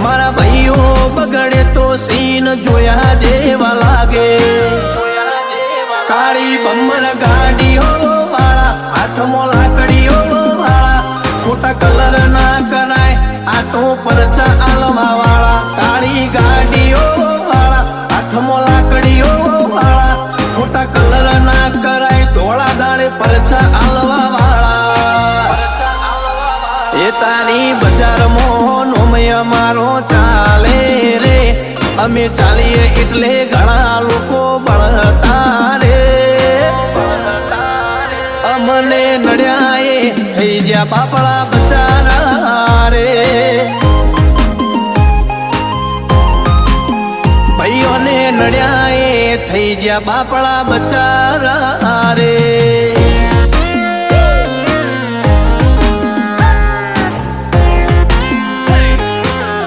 મારા ભાઈઓ બગડે તો સીન જોયા જેવા લાગે કાળી બમ્મર ગાડીઓ વાળા હાથમાં લાકડીઓ વાળા ખોટા કલર ના કરાય આ તો પરચા આલવા વાળા કાળી ગાડીઓ વાળા હાથમાં લાકડીઓ વાળા ખોટા કલર ના કરાય ધોળા દાડે પરચા આલવા વાળા એ તારી બજારમાં નોમય મારો ચાલે રે અમે ચાલીએ એટલે ઘણા લોકો બળતા રે અમને નડ્યા એ થઈ જ્યાં બાપડા બચારા રે ભાઈઓને નડ્યા એ થઈ જ્યાં બાપડા બચારા રે